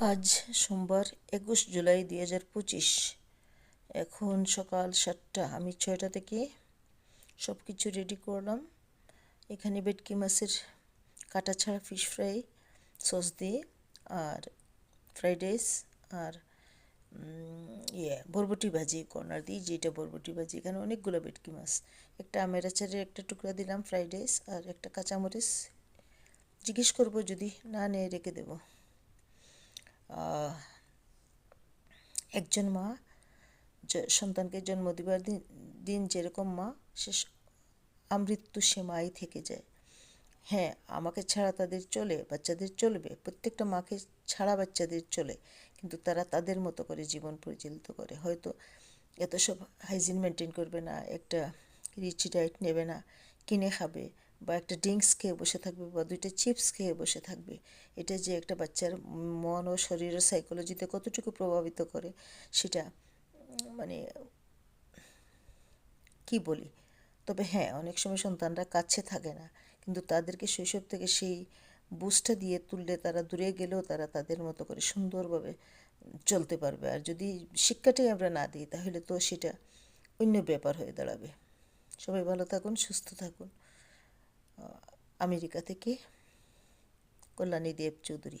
আজ সোমবার 21 জুলাই 2025। এখন সকাল 7টা। আমি 6টা থেকে সব কিছু রেডি করলাম। এখানে ভেটকি মাছের কাটা ছাড়া ফিশ ফ্রাই সস দিয়ে, আর ফ্রাইড রাইস, আর বরবটি ভাজি কর্নার দিয়ে, যেটা বরবটি ভাজি। এখানে অনেকগুলো ভেটকি মাছ, একটা আমের আচারের একটা টুকরা দিলাম, ফ্রাইড রাইস আর একটা কাঁচামরিচ। জিজ্ঞেস করবো, যদি না নিয়ে রেখে দেবো। একজন মা সন্তানকে জন্ম দেবার দিন যেরকম মা, সে আমৃত্যু সে মাই থেকে যায়। হ্যাঁ, আমাকে ছাড়া তাদের চলে, বাচ্চাদের চলবে, প্রত্যেকটা মাকে ছাড়া বাচ্চাদের চলে, কিন্তু তারা তাদের মতো করে জীবন পরিচালিত করে। হয়তো এত সব হাইজিন মেনটেন করবে না, একটা রিচ ডায়েট নেবে না, কিনে খাবে, বা একটা ড্রিঙ্কস খেয়ে বসে থাকবে, বা দুইটা চিপস খেয়ে বসে থাকবে। এটা যে একটা বাচ্চার মন ও শরীরের সাইকোলজিতে কতটুকু প্রভাবিত করে, সেটা মানে কি বলি। তবে হ্যাঁ, অনেক সময় সন্তানরা কাছে থাকে না, কিন্তু তাদেরকে শৈশব থেকে সেই বুঝটা দিয়ে তুললে তারা দূরে গেলেও তারা তাদের মতো করে সুন্দরভাবে চলতে পারবে। আর যদি শিক্ষাটাই আমরা না দিই, তাহলে তো সেটা অন্য ব্যাপার হয়ে দাঁড়াবে। সবাই ভালো থাকুন, সুস্থ থাকুন। আমেরিকা থেকে কল্যাণী দেব চৌধুরী।